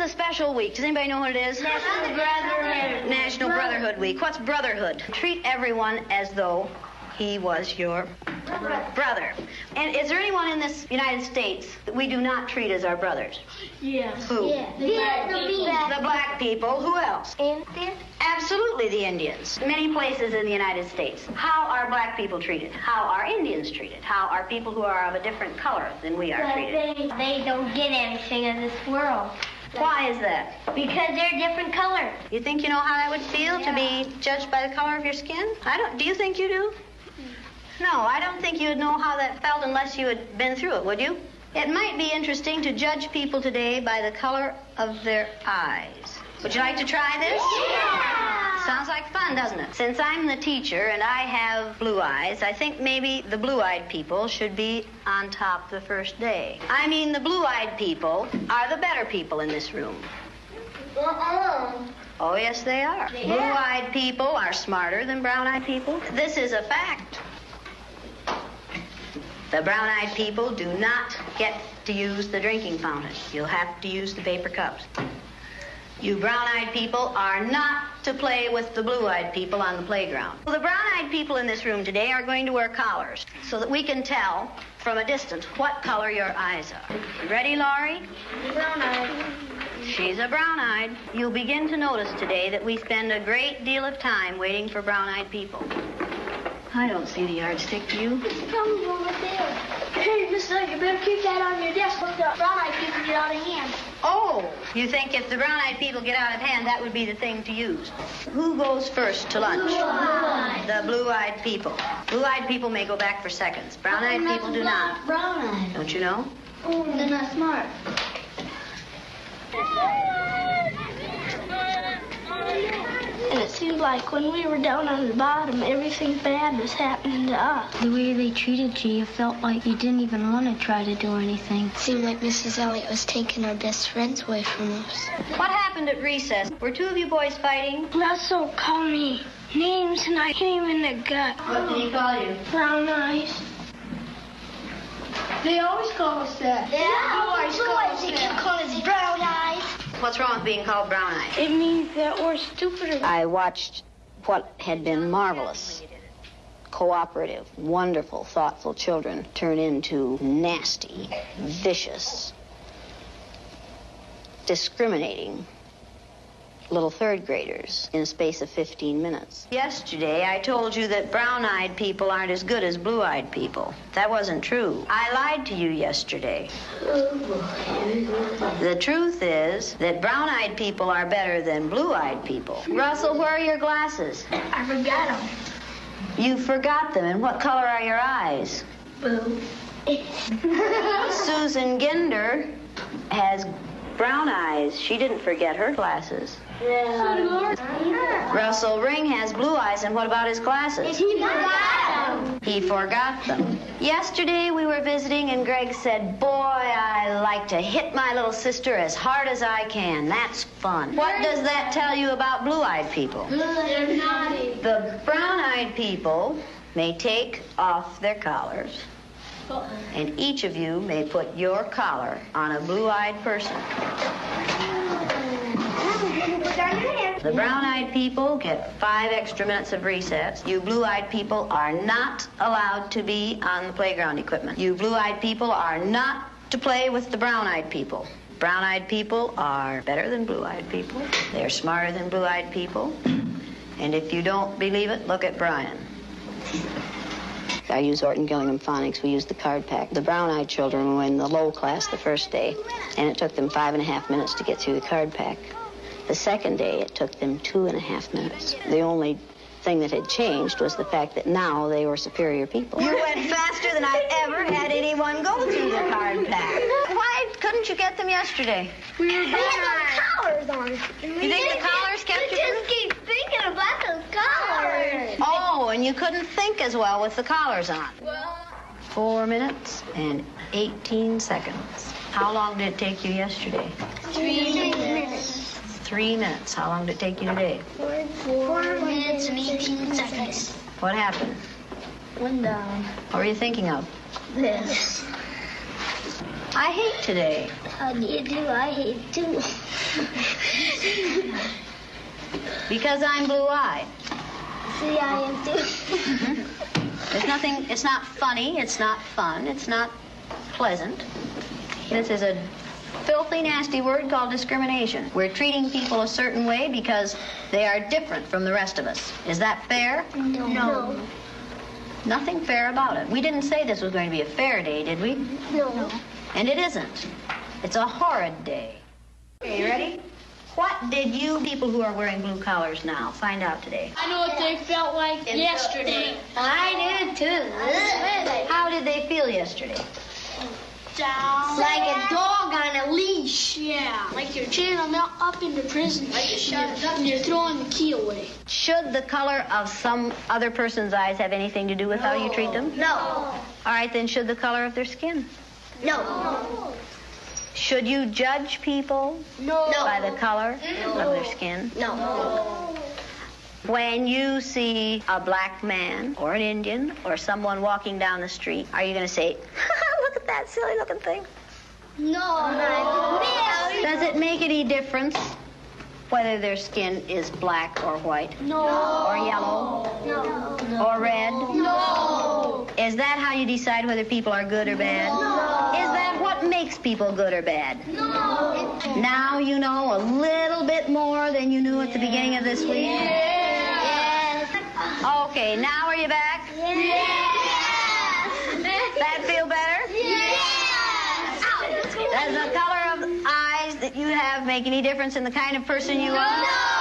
a special week. Does anybody know what it is? National Brotherhood. National Brotherhood Week. What's brotherhood? Treat everyone as though he was your brother. And is there anyone in this United States that we do not treat as our brothers? Yes. Who? Yeah. The black people. Who else? Indians. Absolutely, the Indians. Many places in the United States. How are black people treated? How are Indians treated? How are people who are of a different color than we are treated? They don't get anything in this world. Why is that? Because they're different colors. You think you know how that would feel to be judged by the color of your skin? I don't. Do you think you do? No, I don't think you'd know how that felt unless you had been through it, would you? It might be interesting to judge people today by the color of their eyes. Would you like to try this? Yeah! Sounds like fun, doesn't it? Since I'm the teacher and I have blue eyes, I think maybe the blue-eyed people should be on top the first day. I mean, the blue-eyed people are the better people in this room. Oh, yes, they are. Yeah. Blue-eyed people are smarter than brown-eyed people. This is a fact. The brown-eyed people do not get to use the drinking fountain. You'll have to use the paper cups. You brown-eyed people are not to play with the blue-eyed people on the playground. Well, the brown-eyed people in this room today are going to wear collars so that we can tell from a distance what color your eyes are. Ready, Laurie? Brown-eyed. She's a brown-eyed. You'll begin to notice today that we spend a great deal of time waiting for brown-eyed people. I don't see the yardstick, do you? It's probably over there. Hey, mister, you better keep that on your desk when the brown-eyed people get out of hand. Oh, you think if the brown-eyed people get out of hand, that would be the thing to use. Who goes first to lunch? Blue-eyed. The blue-eyed people. Blue-eyed people may go back for seconds. Brown-eyed people do not. Brown-eyed. Don't you know? Oh, they're not smart. And it seemed like when we were down on the bottom, everything bad was happening to us. The way they treated you, you felt like you didn't even want to try to do anything. It seemed like Mrs. Elliot was taking our best friends away from us. What happened at recess? Were two of you boys fighting? Russell called me names and I hit him in the gut. What did he call you? Brown eyes. They always call us that. They keep calling us brown eyes. What's wrong with being called brown-eyed? It means that we're stupider. I watched what had been marvelous, cooperative, wonderful, thoughtful children turn into nasty, vicious, discriminating little third graders in a space of 15 minutes. Yesterday, I told you that brown-eyed people aren't as good as blue-eyed people. That wasn't true. I lied to you yesterday. The truth is that brown-eyed people are better than blue-eyed people. Russell, where are your glasses? I forgot them. You forgot them. And what color are your eyes? Blue. Susan Ginder has brown eyes. She didn't forget her glasses. Russell Ring has blue eyes, and what about his glasses? He forgot them. He forgot them. Yesterday we were visiting, and Greg said, "Boy, I like to hit my little sister as hard as I can. That's fun." What does that tell you about blue-eyed people? They're naughty. The brown-eyed people may take off their collars, and each of you may put your collar on a blue-eyed person. The brown-eyed people get 5 extra minutes of recess. You blue-eyed people are not allowed to be on the playground equipment. You blue-eyed people are not to play with the brown-eyed people. Brown-eyed people are better than blue-eyed people. They're smarter than blue-eyed people. And if you don't believe it, look at Brian. I use Orton Gillingham phonics. We use the card pack. The brown-eyed children were in the low class the first day, and it took them 5.5 minutes to get through the card pack. The second day, it took them 2.5 minutes. The only thing that had changed was the fact that now they were superior people. You went faster than I've ever had anyone go through the card pack. Why couldn't you get them yesterday? We had those collars on. You think the collars kept you? just keep thinking about those collars. Oh, and you couldn't think as well with the collars on. Well, 4 minutes and 18 seconds. How long did it take you yesterday? 3 minutes. 3 minutes. How long did it take you today? 4 minutes and 18 seconds. What happened? One down. What were you thinking of? This. I hate today. How do you do? I hate too. Because I'm blue-eyed. See, I am too. There's nothing, it's not funny, it's not fun, it's not pleasant. This is a filthy, nasty word called discrimination. We're treating people a certain way because they are different from the rest of us. Is that fair? No. Nothing fair about it. We didn't say this was going to be a fair day, did we? No. And it isn't. It's a horrid day. Okay, you ready? What did you people who are wearing blue collars now find out today? I know what they felt like yesterday. I did too. How did they feel yesterday? Down. Like a dog on a leash. Yeah. Like you're chaining them up into prison. Like you're throwing the key away. Should the color of some other person's eyes have anything to do with how you treat them? No. All right, then should the color of their skin? No. Should you judge people by the color of their skin? No. When you see a black man or an Indian or someone walking down the street, are you going to say, look at that silly looking thing? No. Does it make any difference whether their skin is black or white? No. Or yellow? No. Or red? No. Is that how you decide whether people are good or bad? No. Is that what makes people good or bad? No. Now you know a little bit more than you knew at the beginning of this week? Yes. Okay, now are you back? Yes. That feel better? Yes. Does the color of eyes that you have make any difference in the kind of person you are? No.